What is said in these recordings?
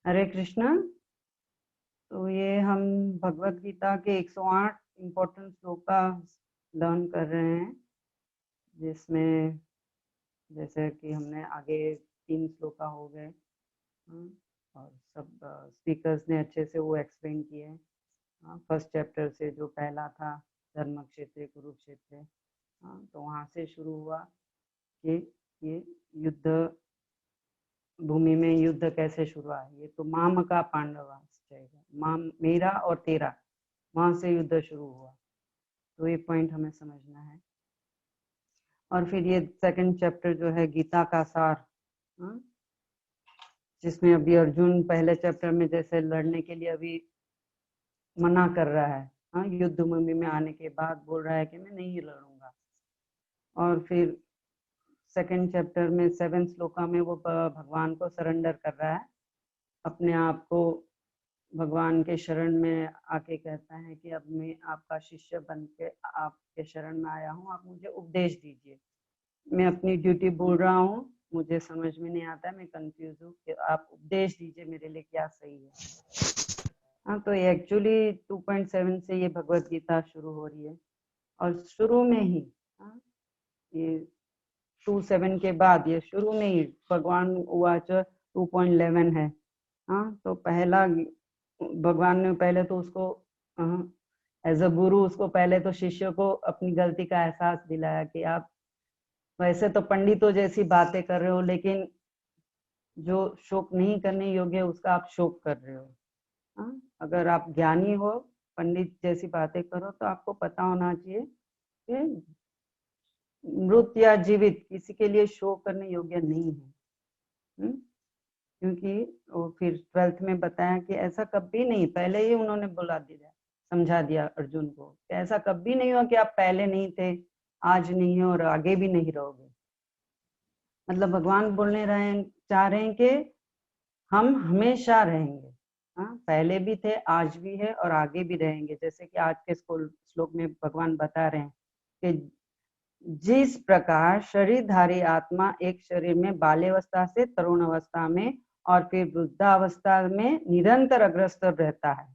हरे कृष्णा। तो ये हम भगवत गीता के 108 इम्पोर्टेंट श्लोका लर्न कर रहे हैं, जिसमें जैसे कि हमने आगे 3 श्लोका हो गए और सब स्पीकर्स ने अच्छे से वो एक्सप्लेन किए। फर्स्ट चैप्टर से जो पहला था धर्म क्षेत्र कुरुक्षेत्र, तो वहाँ से शुरू हुआ कि ये युद्ध भूमि में युद्ध कैसे शुरू हुआ। ये तो माम का पांडवा चाहिए, माम मेरा और तेरा, वहां से युद्ध शुरू हुआ। तो ये पॉइंट हमें समझना है। और फिर ये सेकंड चैप्टर जो है गीता का सार, जिसमें अभी अर्जुन पहले चैप्टर में जैसे लड़ने के लिए अभी मना कर रहा है, युद्ध भूमि में आने के बाद बोल रहा है कि मैं नहीं लड़ूंगा। और फिर सेकंड चैप्टर में 7 श्लोका में वो भगवान को सरेंडर कर रहा है, अपने आप को भगवान के शरण में आके कहता है कि अब मैं आपका शिष्य बन के आपके शरण में आया हूँ, आप मुझे उपदेश दीजिए। मैं अपनी ड्यूटी भूल रहा हूँ, मुझे समझ में नहीं आता है, मैं कंफ्यूज हूँ कि आप उपदेश दीजिए मेरे लिए क्या सही है। तो एक्चुअली 2.7 से ये भगवत गीता शुरू हो रही है। और शुरू में ही ये 2.7 के बाद ये शुरू में ही भगवान उवाच 2.11 है। तो पहला भगवान ने पहले तो उसको एज अ गुरु उसको पहले तो शिष्य को अपनी गलती का एहसास दिलाया कि आप वैसे तो पंडितों जैसी बातें कर रहे हो, लेकिन जो शोक नहीं करने योग्य उसका आप शोक कर रहे हो। अगर आप ज्ञानी हो, पंडित जैसी बातें करो, तो आपको पता होना चाहिए कि मृत या जीवित किसी के लिए शोक करने योग्य नहीं है। क्योंकि वो फिर 12th में बताया कि ऐसा कभी नहीं, पहले ही उन्होंने बुला दिया, समझा दिया अर्जुन को कि ऐसा कभी नहीं हो कि आप पहले नहीं थे, आज नहीं हो और आगे भी नहीं रहोगे। मतलब भगवान बोलने चाह रहे हैं कि हम हमेशा रहेंगे। पहले भी थे, आज भी है और आगे भी रहेंगे। जैसे कि आज के श्लोक में भगवान बता रहे हैं कि जिस प्रकार शरीरधारी आत्मा एक शरीर में बाल्यावस्था से तरुण अवस्था में और फिर वृद्धावस्था में निरंतर अग्रसर रहता है,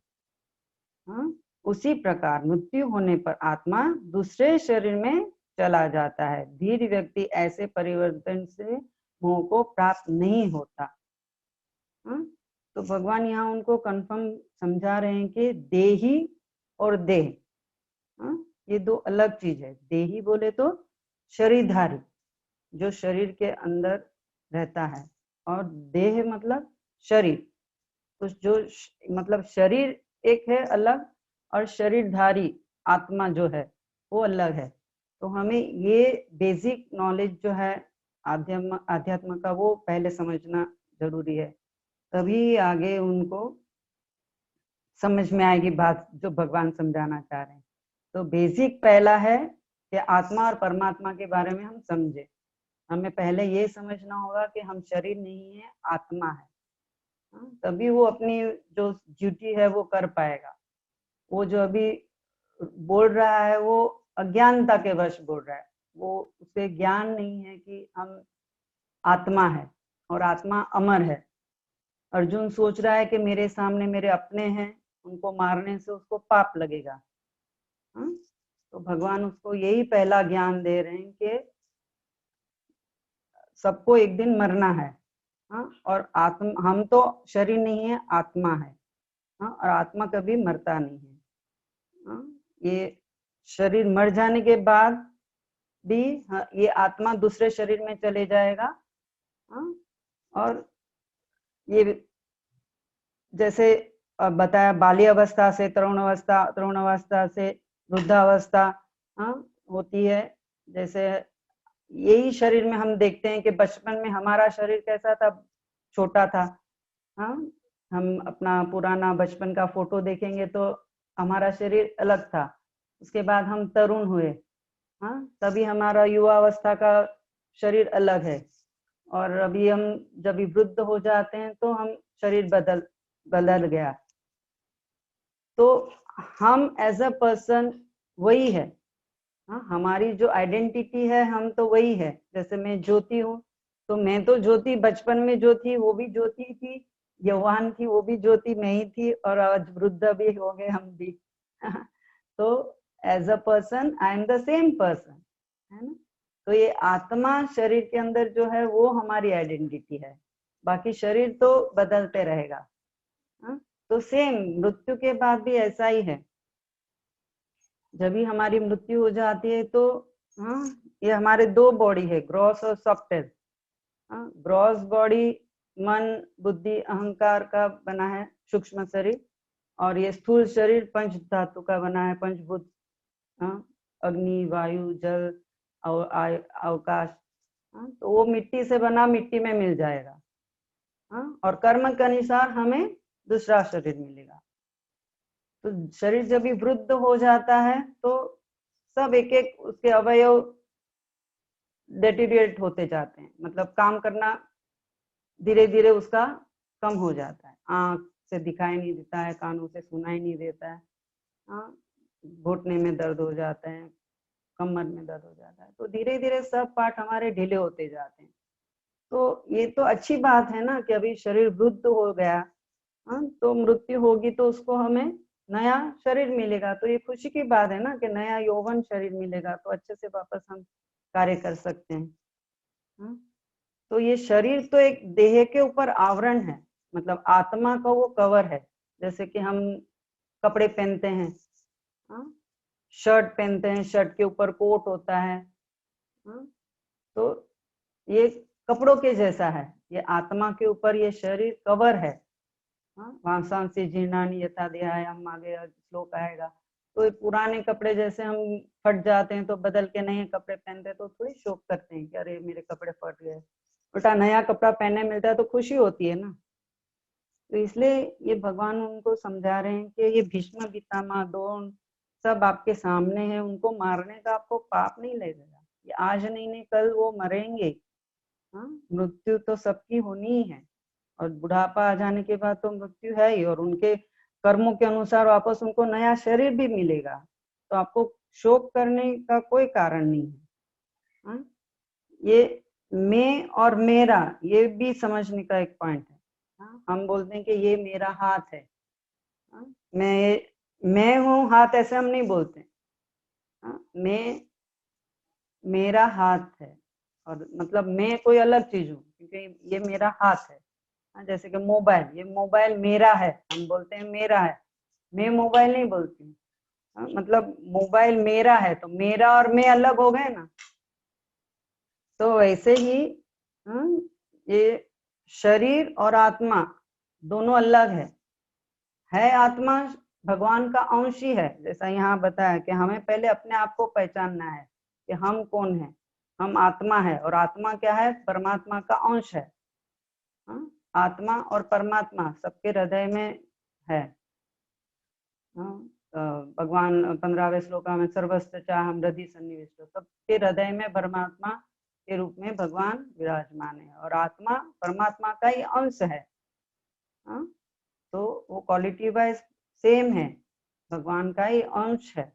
उसी प्रकार मृत्यु होने पर आत्मा दूसरे शरीर में चला जाता है। धीर व्यक्ति ऐसे परिवर्तन से मोह को प्राप्त नहीं होता। तो भगवान यहाँ उनको कंफर्म समझा रहे हैं कि देही और देह, ये दो अलग चीज है। देही बोले तो शरीरधारी, जो शरीर के अंदर रहता है, और देह मतलब शरीर। तो जो मतलब शरीर एक है अलग, और शरीरधारी आत्मा जो है वो अलग है। तो हमें ये बेसिक नॉलेज जो है आध्यात्म का वो पहले समझना जरूरी है, तभी आगे उनको समझ में आएगी बात जो भगवान समझाना चाह रहे हैं। तो बेसिक पहला है कि आत्मा और परमात्मा के बारे में हम समझे। हमें पहले ये समझना होगा कि हम शरीर नहीं है, आत्मा है। तभी वो अपनी जो ड्यूटी है वो कर पाएगा। वो जो अभी बोल रहा है वो अज्ञानता के वश बोल रहा है, वो उसे ज्ञान नहीं है कि हम आत्मा है और आत्मा अमर है। अर्जुन सोच रहा है कि मेरे सामने मेरे अपने हैं, उनको मारने से उसको पाप लगेगा। तो भगवान उसको यही पहला ज्ञान दे रहे हैं कि सबको एक दिन मरना है। और आत्मा, हम तो शरीर नहीं है, आत्मा है। और आत्मा कभी मरता नहीं है। ये शरीर मर जाने के बाद भी ये आत्मा दूसरे शरीर में चले जाएगा। और ये जैसे बताया बाल्य अवस्था से तरुण अवस्था, तरुण अवस्था से वृद्धावस्था होती है। जैसे यही शरीर में हम देखते हैं कि बचपन में हमारा शरीर कैसा था, छोटा था। हम अपना पुराना बचपन का फोटो देखेंगे तो हमारा शरीर अलग था। उसके बाद हम तरुण हुए, तभी हमारा युवा अवस्था का शरीर अलग है। और अभी हम जब वृद्ध हो जाते हैं तो हम शरीर बदल गया। तो हम एज अ पर्सन वही है। हमारी जो आइडेंटिटी है हम तो वही है। जैसे मैं ज्योति हूँ, तो मैं तो ज्योति बचपन में जो थी वो भी ज्योति थी, यौवन थी वो भी ज्योति में ही थी, और आज वृद्ध भी हो गए हम भी। तो as a person I am the same person, है ना। तो ये आत्मा शरीर के अंदर जो है वो हमारी आइडेंटिटी है, बाकी शरीर तो बदलते रहेगा। तो सेम मृत्यु के बाद भी ऐसा ही है। जब भी हमारी मृत्यु हो जाती है तो ये हमारे दो बॉडी है, ग्रॉस और सॉफ्टवेयर। ग्रॉस बॉडी मन बुद्धि अहंकार का बना है, सूक्ष्म शरीर, और ये स्थूल शरीर पंच धातु का बना है, पंचभूत, अग्नि वायु जल और अवकाश। तो वो मिट्टी से बना, मिट्टी में मिल जाएगा। और कर्म के अनुसार हमें दूसरा शरीर मिलेगा। तो शरीर जब भी वृद्ध हो जाता है तो सब एक एक उसके अवयव डेटीरिएट होते जाते हैं, मतलब काम करना धीरे धीरे उसका कम हो जाता है। आंख से दिखाई नहीं देता है, कानों से सुनाई नहीं देता है, घुटने में दर्द हो जाता है, कमर में दर्द हो जाता है। तो धीरे धीरे सब पार्ट हमारे ढीले होते जाते हैं। तो ये तो अच्छी बात है ना कि अभी शरीर वृद्ध हो गया, तो मृत्यु होगी तो उसको हमें नया शरीर मिलेगा। तो ये खुशी की बात है ना कि नया यौवन शरीर मिलेगा, तो अच्छे से वापस हम कार्य कर सकते हैं। तो ये शरीर तो एक देह के ऊपर आवरण है, मतलब आत्मा का वो कवर है। जैसे कि हम कपड़े पहनते हैं, शर्ट पहनते हैं, शर्ट के ऊपर कोट होता है, तो ये कपड़ों के जैसा है। ये आत्मा के ऊपर ये शरीर कवर है। वांसांसी जीर्णानि यथा देहायम, आगे श्लोक आएगा। तो ये पुराने कपड़े जैसे हम फट जाते हैं तो बदल के नए कपड़े पहनते हैं तो थोड़ी शोक करते हैं कि अरे मेरे कपड़े फट गए। उल्टा नया कपड़ा पहनने मिलता है तो खुशी होती है ना। तो इसलिए ये भगवान उनको समझा रहे हैं कि ये भीष्म पितामह द्रोण सब आपके सामने है, उनको मारने का आपको पाप नहीं लगेगा। ये आज नहीं कल वो मरेंगे। मृत्यु तो सबकी होनी ही है, और बुढ़ापा आ जाने के बाद तो मृत्यु है ही, और उनके कर्मों के अनुसार वापस उनको नया शरीर भी मिलेगा। तो आपको शोक करने का कोई कारण नहीं है। ये मैं और मेरा ये भी समझने का एक पॉइंट है। हम बोलते हैं कि ये मेरा हाथ है, मैं हूँ हाथ, ऐसे हम नहीं बोलते। मैं मेरा हाथ है, और मतलब मैं कोई अलग चीज हूँ, क्योंकि ये मेरा हाथ है। जैसे कि मोबाइल, ये मोबाइल मेरा है, हम बोलते हैं मेरा है, मैं मोबाइल नहीं बोलती। मतलब मोबाइल मेरा है, तो मेरा और मैं अलग हो गए ना। तो वैसे ही ये शरीर और आत्मा दोनों अलग है आत्मा भगवान का अंश ही है। जैसा यहाँ बताया कि हमें पहले अपने आप को पहचानना है कि हम कौन है। हम आत्मा है, और आत्मा क्या है? परमात्मा का अंश है। आत्मा और परमात्मा सबके हृदय में है। भगवान 15वें श्लोक में सर्वस्व चाहम हृदय सन्निविष्टो, सबके हृदय में परमात्मा के रूप में भगवान विराजमान है, और आत्मा परमात्मा का ही अंश है। तो वो क्वालिटी वाइज सेम है, भगवान का ही अंश है।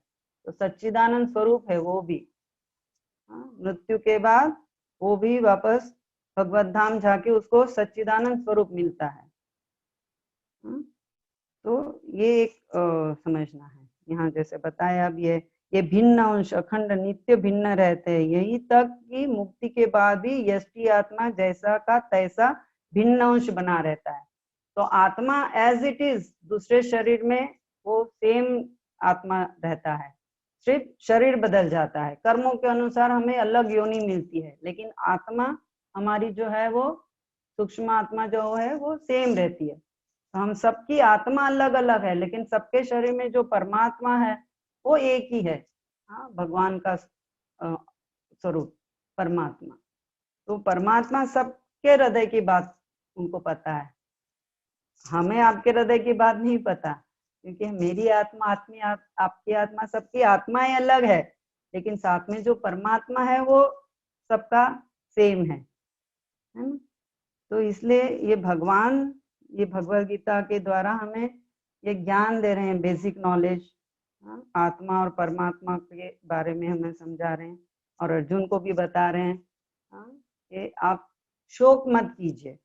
तो सच्चिदानंद स्वरूप है वो भी। मृत्यु के बाद वो भी वापस भगवत धाम जाके उसको सच्चिदानंद स्वरूप मिलता है। तो ये एक समझना है यहाँ, जैसे बताया अब ये भिन्न अंश अखंड नित्य भिन्न रहते हैं, यही तक कि मुक्ति के बाद भी यष्टि आत्मा जैसा का तैसा भिन्न अंश बना रहता है। तो आत्मा एज इट इज दूसरे शरीर में वो सेम आत्मा रहता है, सिर्फ शरीर बदल जाता है। कर्मों के अनुसार हमें अलग योनि मिलती है, लेकिन आत्मा हमारी जो है वो सूक्ष्म आत्मा जो है वो सेम रहती है। तो हम सबकी आत्मा अलग अलग है, लेकिन सबके शरीर में जो परमात्मा है वो एक ही है। भगवान का स्वरूप परमात्मा। तो परमात्मा सबके हृदय की बात उनको पता है, हमें आपके हृदय की बात नहीं पता, क्योंकि मेरी आत्मा आपकी आत्मा सबकी आत्माएं अलग है, लेकिन साथ में जो परमात्मा है वो सबका सेम है ना। तो इसलिए ये भगवान ये भगवद गीता के द्वारा हमें ये ज्ञान दे रहे हैं, बेसिक नॉलेज। आत्मा और परमात्मा के बारे में हमें समझा रहे हैं, और अर्जुन को भी बता रहे हैं कि आप शोक मत कीजिए।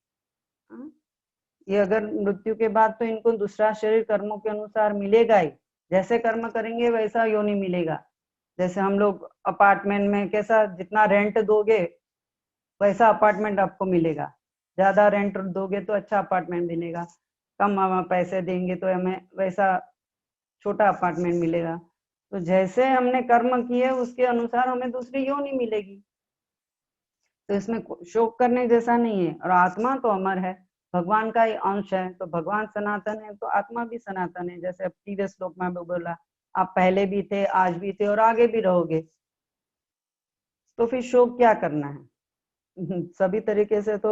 ये अगर मृत्यु के बाद तो इनको दूसरा शरीर कर्मों के अनुसार मिलेगा ही, जैसे कर्म करेंगे वैसा योनि मिलेगा। जैसे हम लोग अपार्टमेंट में कैसा जितना रेंट दोगे वैसा अपार्टमेंट आपको मिलेगा, ज्यादा रेंट दोगे तो अच्छा अपार्टमेंट मिलेगा, कम हम पैसे देंगे तो हमें वैसा छोटा अपार्टमेंट मिलेगा। तो जैसे हमने कर्म किए उसके अनुसार हमें दूसरी योनि मिलेगी। तो इसमें शोक करने जैसा नहीं है। और आत्मा तो अमर है, भगवान का ही अंश है, तो भगवान सनातन है तो आत्मा भी सनातन है। जैसे प्रीवियस श्लोक में बोला, आप पहले भी थे, आज भी थे और आगे भी रहोगे, तो फिर शोक क्या करना है। सभी तरीके से तो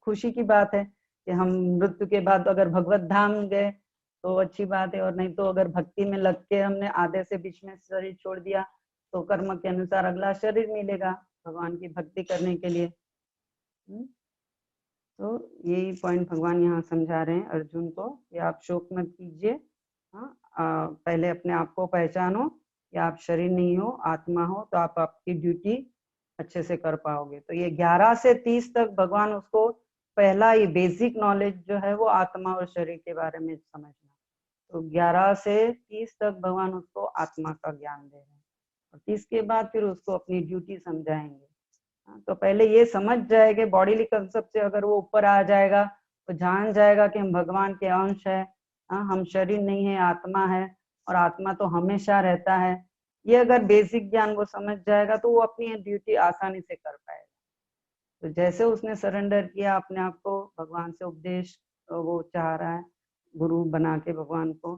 खुशी की बात है कि हम मृत्यु के बाद अगर भगवत धाम गए तो अच्छी बात है, और नहीं तो अगर भक्ति में लग के हमने आधे से बीच में शरीर छोड़ दिया तो कर्म के अनुसार अगला शरीर मिलेगा भगवान की भक्ति करने के लिए। तो यही पॉइंट भगवान यहाँ समझा रहे हैं अर्जुन को कि आप शोक मत कीजिए। पहले अपने आप को पहचानो कि आप शरीर नहीं हो, आत्मा हो, तो आप आपकी ड्यूटी अच्छे से कर पाओगे। तो ये 11 से 30 तक भगवान उसको पहला ये बेसिक नॉलेज जो है वो आत्मा और शरीर के बारे में समझना। तो 11 से 30 तक भगवान उसको आत्मा का ज्ञान दे रहे हैं, और 30 के बाद फिर उसको अपनी ड्यूटी समझाएंगे। तो पहले ये समझ जाएगा बॉडीली कंसेप्ट से, अगर वो ऊपर आ जाएगा तो जान जाएगा कि हम भगवान के अंश है, हम शरीर नहीं है, आत्मा है, और आत्मा तो हमेशा रहता है। ये अगर बेसिक ज्ञान वो समझ जाएगा तो वो अपनी ड्यूटी आसानी से कर पाएगा। तो जैसे उसने सरेंडर किया अपने आप को, भगवान से उपदेश वो चाह रहा है गुरु बना के भगवान को,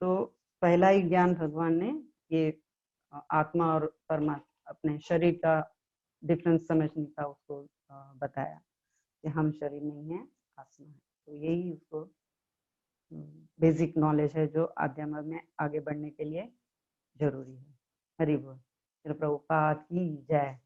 तो पहला ही ज्ञान भगवान ने ये आत्मा और परमात्मा अपने शरीर का डिफरेंस समझने का उसको बताया कि हम शरीर नहीं है, आत्मा है। तो यही उसको बेसिक नॉलेज है जो अध्यात्म में आगे बढ़ने के लिए जरूरी है। हरि बोल। प्रभुपाद की जय।